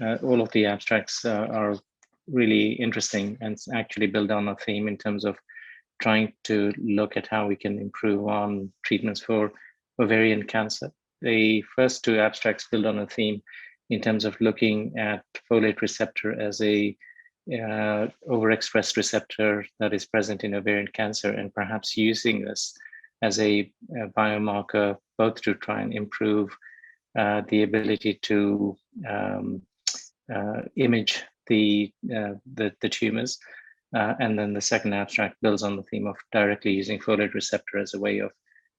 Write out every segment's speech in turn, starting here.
all of the abstracts are really interesting and actually build on a theme in terms of trying to look at how we can improve on treatments for ovarian cancer. The first two abstracts build on a theme in terms of looking at folate receptor as a overexpressed receptor that is present in ovarian cancer, and perhaps using this as a biomarker, both to try and improve the ability to image the tumors. And then the second abstract builds on the theme of directly using folate receptor as a way of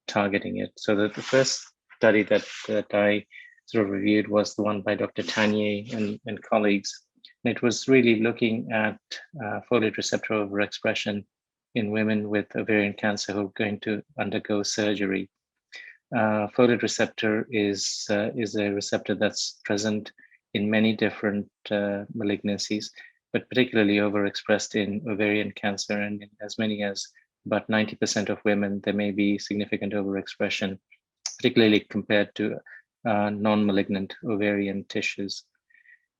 targeting it. So the first study that I sort of reviewed was the one by Dr. Tanier and colleagues. And it was really looking at folate receptor overexpression in women with ovarian cancer who are going to undergo surgery. Folate receptor is a receptor that's present in many different malignancies, but particularly overexpressed in ovarian cancer, and in as many as about 90% of women, there may be significant overexpression, particularly compared to non-malignant ovarian tissues.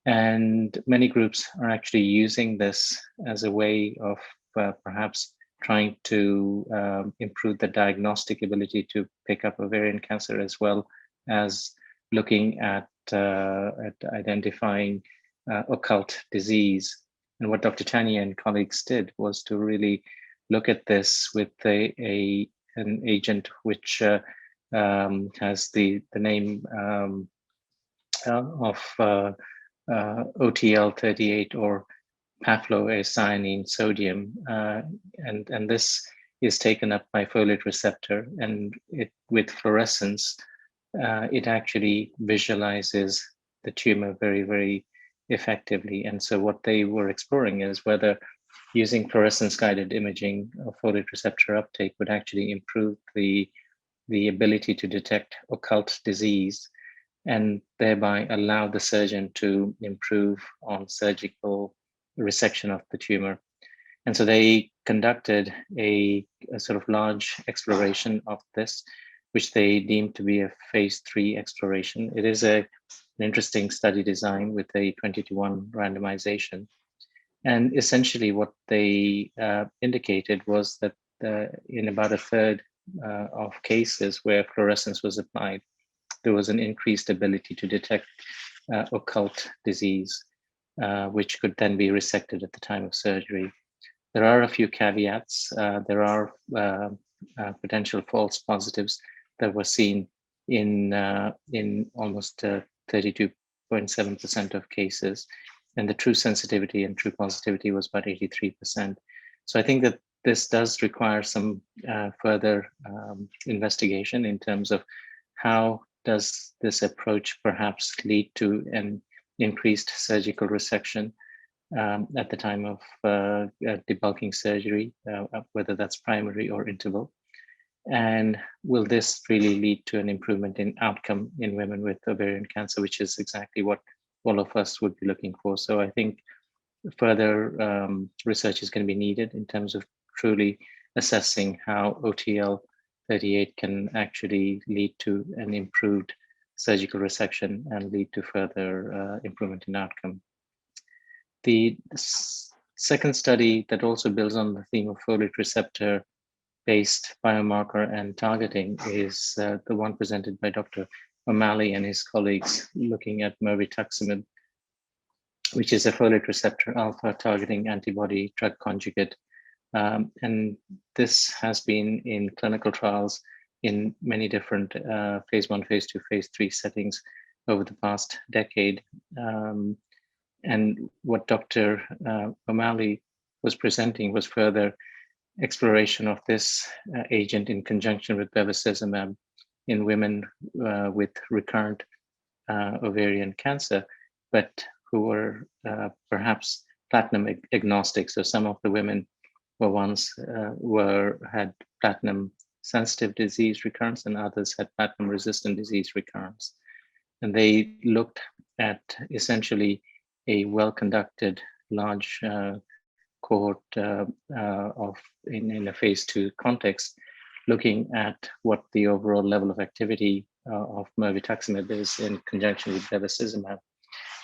And many groups are actually using this as a way of perhaps trying to improve the diagnostic ability to pick up ovarian cancer, as well as looking at identifying occult disease. And what Dr. Tanier and colleagues did was to really look at this with an agent which has the name of OTL38, or pafloacyanine sodium, and this is taken up by folate receptor, and with fluorescence, it actually visualizes the tumor very, very effectively. And so what they were exploring is whether using fluorescence guided imaging of folate receptor uptake would actually improve the ability to detect occult disease, and thereby allow the surgeon to improve on surgical resection of the tumor. And so they conducted a sort of large exploration of this, which they deemed to be a phase 3 exploration. It is an interesting study design with a 20-to-1 randomization. And essentially what they indicated was that in about a third of cases where fluorescence was applied, there was an increased ability to detect occult disease, which could then be resected at the time of surgery. There are a few caveats. There are potential false positives that were seen in almost 32.7% of cases, and the true sensitivity and true positivity was about 83%. So I think that this does require some further investigation in terms of how does this approach perhaps lead to an increased surgical resection at the time of debulking surgery, whether that's primary or interval. And will this really lead to an improvement in outcome in women with ovarian cancer, which is exactly what all of us would be looking for. So I think further research is going to be needed in terms of truly assessing how OTL38 can actually lead to an improved surgical resection and lead to further improvement in outcome. The second study that also builds on the theme of folate receptor based biomarker and targeting is the one presented by Dr. O'Malley and his colleagues, looking at mirvetuximab, which is a folate receptor alpha targeting antibody drug conjugate. And this has been in clinical trials in many different phase 1, phase 2, phase 3 settings over the past decade. And what Dr. O'Malley was presenting was further exploration of this agent in conjunction with bevacizumab in women with recurrent ovarian cancer, but who were perhaps platinum agnostic. So some of the women were ones had platinum sensitive disease recurrence, and others had platinum resistant disease recurrence. And they looked at essentially a well-conducted large cohort in a phase 2 context, looking at what the overall level of activity of mirvetuximab is in conjunction with bevacizumab.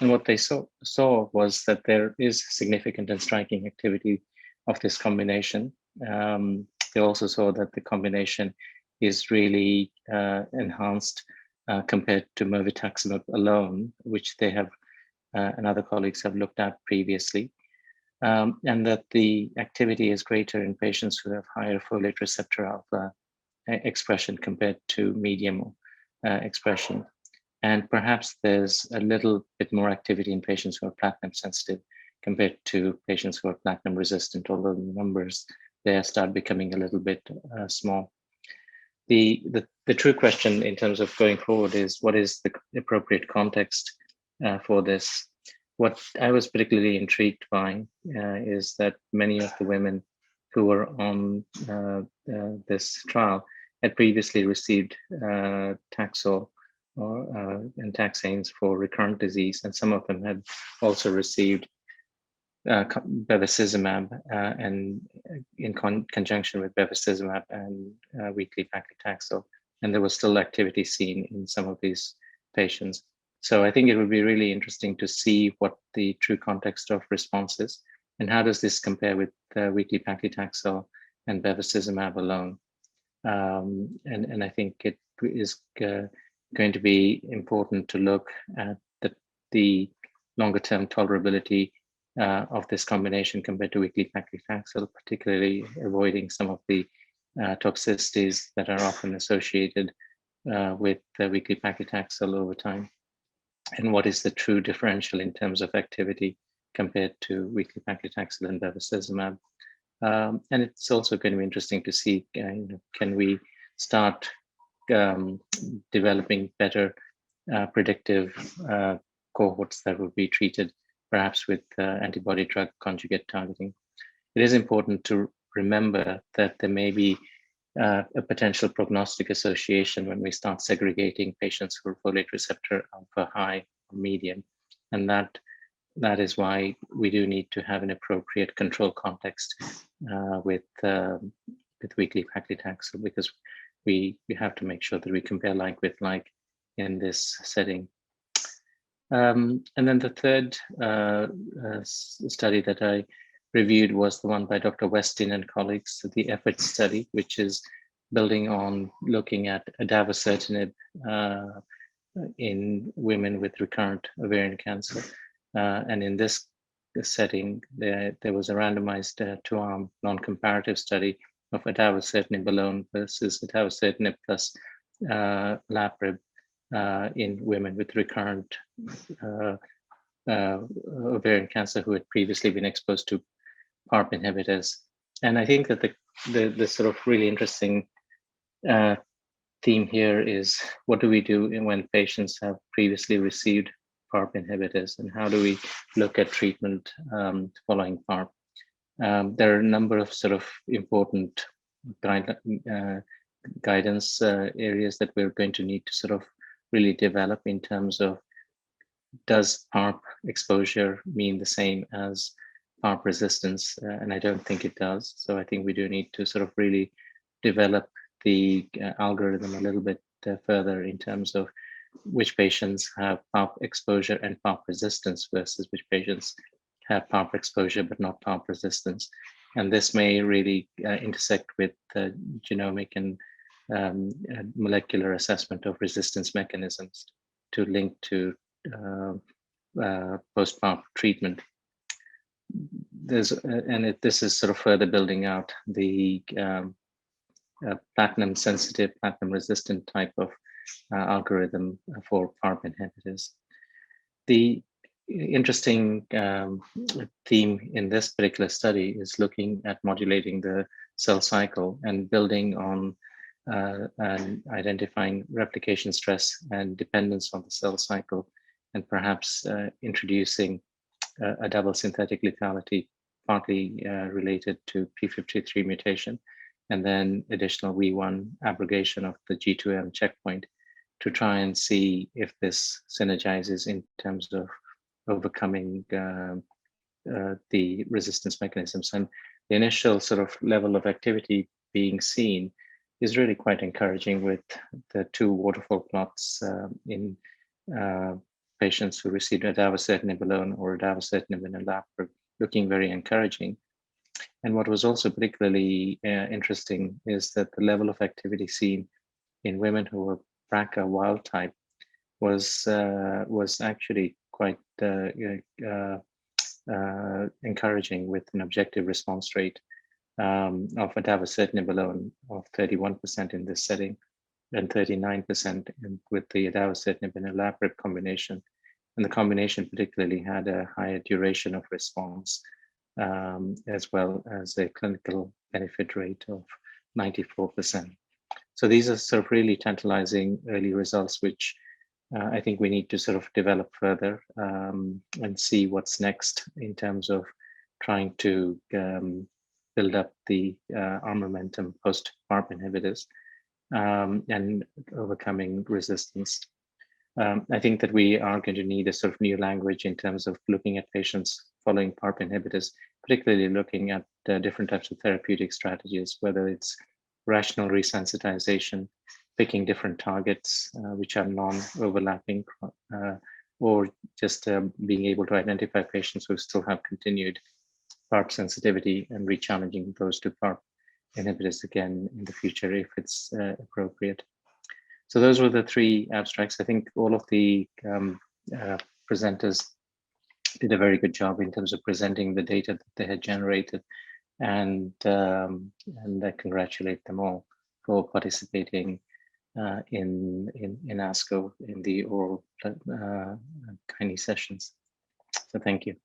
And what they saw was that there is significant and striking activity of this combination. They also saw that the combination is really enhanced compared to mirvetuximab alone, which they have and other colleagues have looked at previously, and that the activity is greater in patients who have higher folate receptor alpha expression compared to medium expression. And perhaps there's a little bit more activity in patients who are platinum sensitive compared to patients who are platinum resistant, although the numbers there start becoming a little bit small. The true question in terms of going forward is what is the appropriate context for this? What I was particularly intrigued by is that many of the women who were on this trial had previously received Taxol and taxanes for recurrent disease, and some of them had also received bevacizumab and in conjunction with bevacizumab and weekly paclitaxel, and there was still activity seen in some of these patients. So I think it would be really interesting to see what the true context of response is, and how does this compare with weekly paclitaxel and bevacizumab alone. And I think it is going to be important to look at the longer term tolerability of this combination compared to weekly paclitaxel, particularly avoiding some of the toxicities that are often associated with weekly paclitaxel over time. And what is the true differential in terms of activity compared to weekly paclitaxel and bevacizumab? And it's also going to be interesting to see, can we start developing better predictive cohorts that will be treated perhaps with antibody drug conjugate targeting. It is important to remember that there may be a potential prognostic association when we start segregating patients who are folate receptor alpha high or medium, and that is why we do need to have an appropriate control context with weekly paclitaxel, because we have to make sure that we compare like with like in this setting. And then the third study that I reviewed was the one by Dr. Westin and colleagues, the EFFORT study, which is building on looking at adavosertinib in women with recurrent ovarian cancer. And in this setting, there was a randomized two-arm non-comparative study of adavosertinib alone versus adavosertinib plus laprib in women with recurrent ovarian cancer who had previously been exposed to PARP inhibitors. And I think that the sort of really interesting theme here is, what do we do when patients have previously received PARP inhibitors, and how do we look at treatment following PARP? There are a number of sort of important guidance areas that we're going to need to sort of really develop in terms of, does PARP exposure mean the same as PARP resistance? And I don't think it does. So I think we do need to sort of really develop the algorithm a little bit further in terms of which patients have PARP exposure and PARP resistance versus which patients have PARP exposure but not PARP resistance. And this may really intersect with genomic and molecular assessment of resistance mechanisms to link to post-PARP treatment. This is sort of further building out the platinum sensitive, platinum resistant type of algorithm for PARP inhibitors. The interesting theme in this particular study is looking at modulating the cell cycle and building on and identifying replication stress and dependence on the cell cycle, and perhaps introducing a double synthetic lethality, partly related to p53 mutation, and then additional WEE1 abrogation of the G2M checkpoint, to try and see if this synergizes in terms of overcoming the resistance mechanisms. And the initial sort of level of activity being seen is really quite encouraging, with the two waterfall plots in patients who received adavosertinib alone or adavosertinib in olaparib looking very encouraging. And what was also particularly interesting is that the level of activity seen in women who were BRCA wild type was actually quite encouraging, with an objective response rate of adavosertinib alone of 31% in this setting, and 39% with the adavosertinib and olaparib combination. And the combination particularly had a higher duration of response, as well as a clinical benefit rate of 94%. So these are sort of really tantalizing early results, which I think we need to sort of develop further and see what's next in terms of trying to build up the armamentum post PARP inhibitors and overcoming resistance. I think that we are going to need a sort of new language in terms of looking at patients following PARP inhibitors, particularly looking at different types of therapeutic strategies, whether it's rational resensitization, picking different targets which are non-overlapping, or just being able to identify patients who still have continued PARP sensitivity and re-challenging those to PARP inhibitors again in the future if it's appropriate. So those were the three abstracts. I think all of the presenters did a very good job in terms of presenting the data that they had generated, and I congratulate them all for participating in ASCO in the oral gynae sessions. So thank you.